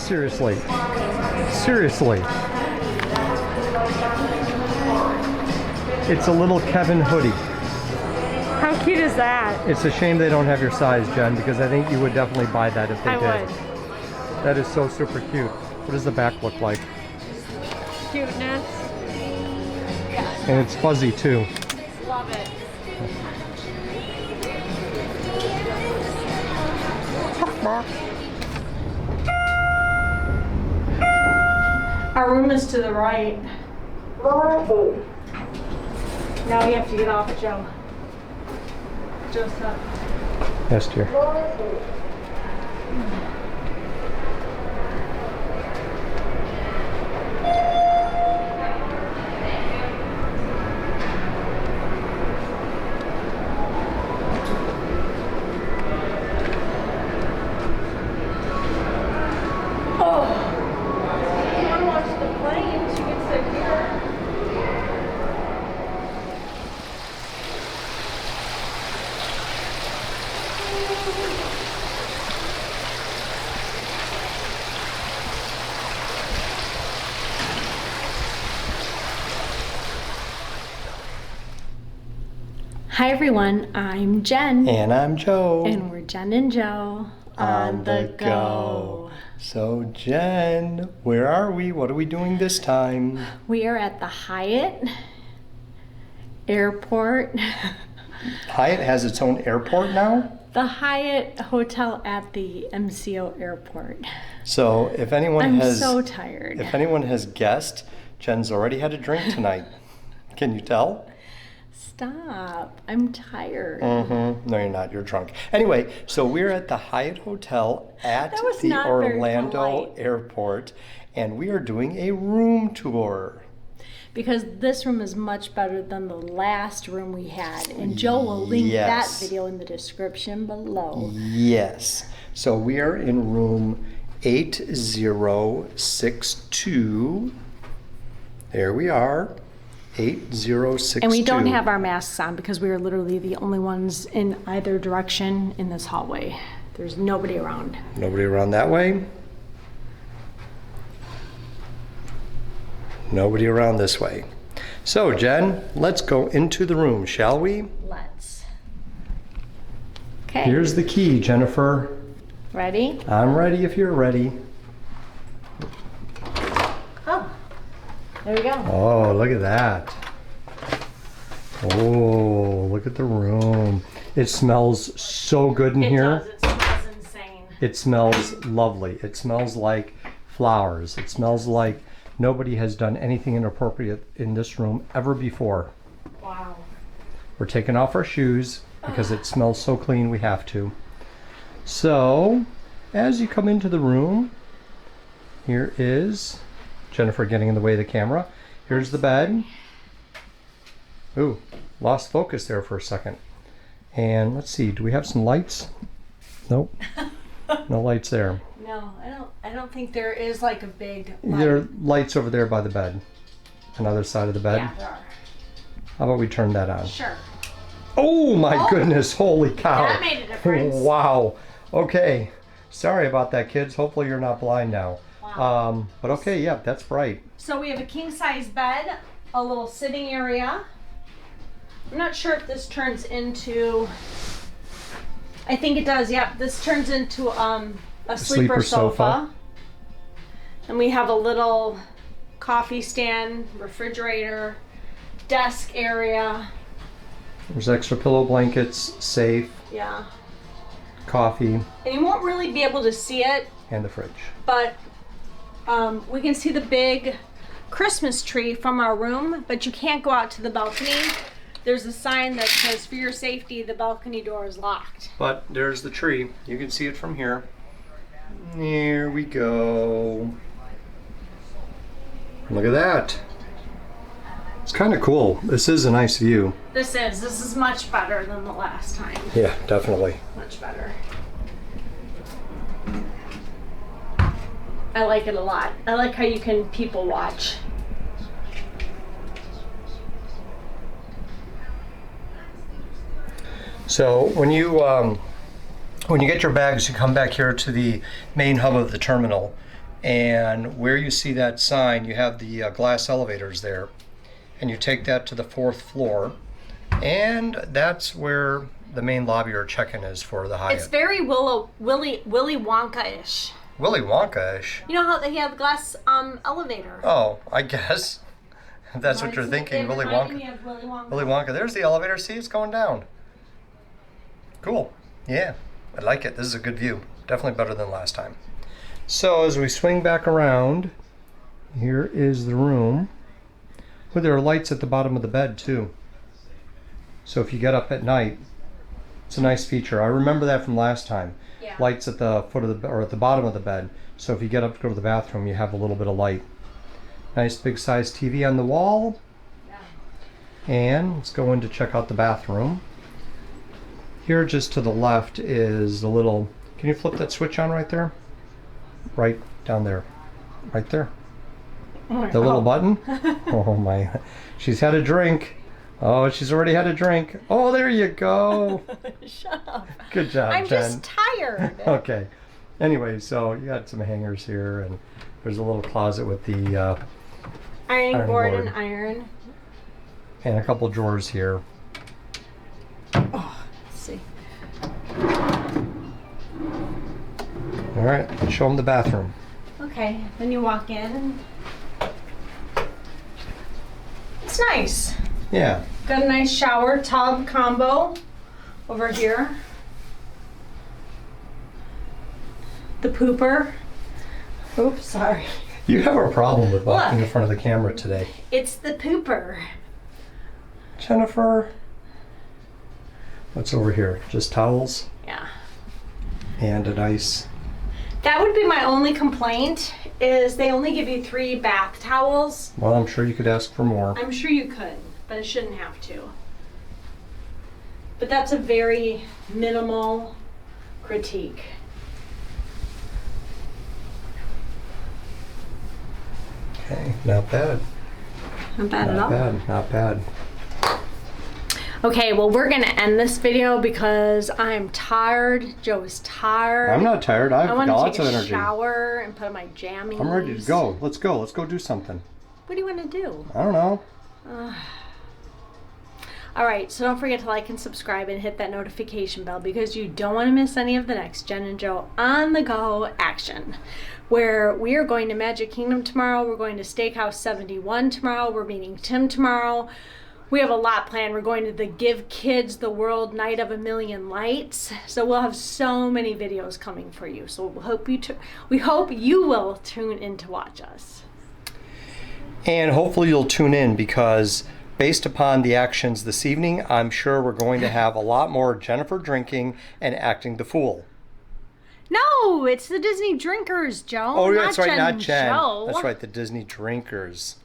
Seriously. Seriously. It's a little Kevin hoodie. How cute is that? It's a shame they don't have your size, Jen, because I think you would definitely buy that if they did. I would. That is so super cute. What does the back look like? Cuteness. Yeah. And it's fuzzy too. Love it. Our room is to the right. Now we have to get off, Joe. Joe's up. Yes, dear. Hi everyone, I'm Jen. And I'm Joe. And we're Jen and Joe on the go. So Jen, where are we? What are we doing this time? We are at the Hyatt Airport. Hyatt has its own airport now? The Hyatt Hotel at the MCO airport. So if anyone I'm so tired. If anyone has guessed, Jen's already had a drink tonight. Can you tell? Stop. I'm tired. Mm-hmm. No, you're not. You're drunk. Anyway, so we're at the Hyatt Hotel at the Orlando airport, and we are doing a room tour. Because this room is much better than the last room we had. And Joe will link that video in the description below. Yes. So we are in room 8062. There we are. 8062. And we don't have our masks on because we are literally the only ones in either direction in this hallway. There's nobody around. Nobody around that way? Nobody around this way. So, Jen, let's go into the room, shall we? Let's. Okay. Here's the key, Jennifer. Ready? I'm ready if you're ready. Oh, there we go. Oh, look at that. Oh, look at the room. It smells so good in here. It does. It smells insane. It smells lovely. It smells like flowers. It smells like nobody has done anything inappropriate in this room ever before. Wow. We're taking off our shoes because it smells so clean we have to. So, as you come into the room, here is Jennifer getting in the way of the camera. Here's the bed. Ooh, lost focus there for a second. And let's see, do we have some lights? Nope. No lights there. No, I don't think there is like a big light. There are lights over there by the bed. Another side of the bed. Yeah, there are. How about we turn that on? Sure. Oh my goodness, holy cow. That made a difference. Wow. Okay. Sorry about that, kids. Hopefully you're not blind now. Wow. But okay, yeah, that's bright. So we have a king size bed, a little sitting area. I'm not sure if this turns into, I think it does, yep. This turns into a sleeper sofa. And we have a little coffee stand, refrigerator, desk area. There's extra pillow blankets, safe, Yeah. coffee, And you won't really be able to see it, and the fridge. but we can see the big Christmas tree from our room, but you can't go out to the balcony. There's a sign that says, for your safety, the balcony door is locked. But there's the tree. You can see it from here. Here we go. Look at that. It's kind of cool. This is a nice view. This is much better than the last time. Yeah, definitely. Much better. I like it a lot. I like how you can people watch. So when you get your bags, you come back here to the main hub of the terminal, And where you see that sign, you have the glass elevators there. And you take that to the 4th floor. And that's where the main lobby or check-in is for the Hyatt. It's very Willy Wonka-ish. Willy Wonka-ish? You know how they have the glass elevator? Oh, I guess. If that's what you're thinking, Willy Wonka. Willy Wonka. Willy Wonka. There's the elevator. See, it's going down. Cool. Yeah, I like it. This is a good view. Definitely better than last time. So as we swing back around, here is the room. Well, there are lights at the bottom of the bed too. So if you get up at night, it's a nice feature. I remember that from last time. Yeah. Lights at the foot of the or at the bottom of the bed. So if you get up to go to the bathroom, you have a little bit of light. Nice big size TV on the wall. Yeah. And let's go in to check out the bathroom. Here just to the left is a little, can you flip that switch on right there? Right down there. Right there. The little button. Oh my, she's had a drink. Oh, she's already had a drink. Oh, there you go. Shut up. Good job, I'm Jen. just tired. Okay. Anyway, so you got some hangers here, and there's a little closet with the ironing board and iron. And a couple drawers here. Oh, let's see. All right, show them the bathroom. Okay, then you walk in. It's nice. Yeah. Got a nice shower tub combo over here. The pooper. Oops, sorry. You have a problem with walking Look. in front of the camera today. It's the pooper. Jennifer. What's over here? Just towels Yeah. and a nice. That would be my only complaint, is they only give you 3 bath towels. Well, I'm sure you could ask for more. I'm sure you could, but it shouldn't have to. But that's a very minimal critique. Okay, not bad. Not bad at all. Not bad, not bad. Okay, well, we're gonna end this video because I'm tired. Joe is tired. I'm not tired. I've I want got to lots take of a energy. shower and put on my jammies. I'm ready to go. Let's go. Let's go do something. What do you want to do? I don't know. All right, so don't forget to like and subscribe and hit that notification bell because you don't want to miss any of the next Jen and Joe on the go action, where we are going to Magic Kingdom tomorrow. We're going to Steakhouse 71 tomorrow. We're meeting Tim tomorrow. We have a lot planned. We're going to the Give Kids the World Night of a Million Lights. So we'll have so many videos coming for you. So we hope you will tune in to watch us. And hopefully you'll tune in because based upon the actions this evening, I'm sure we're going to have a lot more Jennifer drinking and acting the fool. No, it's the Disney drinkers, Joe. Oh, that's right, not and Jen. Joe. That's right, the Disney drinkers.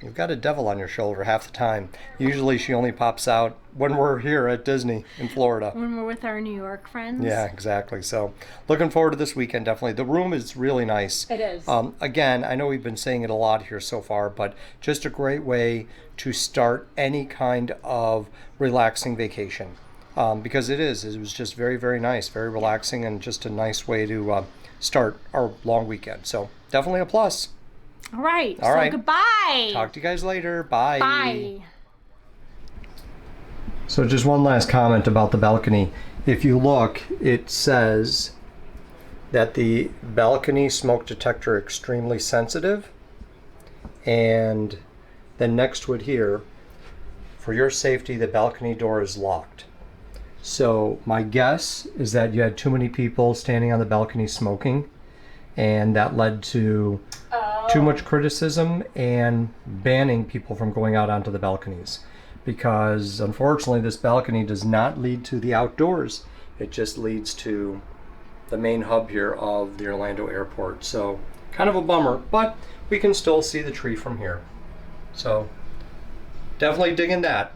You've got a devil on your shoulder half the time. Usually she only pops out when we're here at Disney in Florida. When we're with our New York friends. Yeah, exactly. So looking forward to this weekend, definitely. The room is really nice. It is. Again, I know we've been saying it a lot here so far, but just a great way to start any kind of relaxing vacation. Because it was just very, very nice, very relaxing, and just a nice way to start our long weekend. So definitely a plus. All right. All right. Goodbye. Talk to you guys later. Bye. Bye. So just one last comment about the balcony. If you look, it says that the balcony smoke detector extremely sensitive. And then next to it here, for your safety, the balcony door is locked. So my guess is that you had too many people standing on the balcony smoking, and that led to too much criticism and banning people from going out onto the balconies. Because unfortunately this balcony does not lead to the outdoors. It just leads to the main hub here of the Orlando airport. So kind of a bummer, but we can still see the tree from here. So definitely digging that.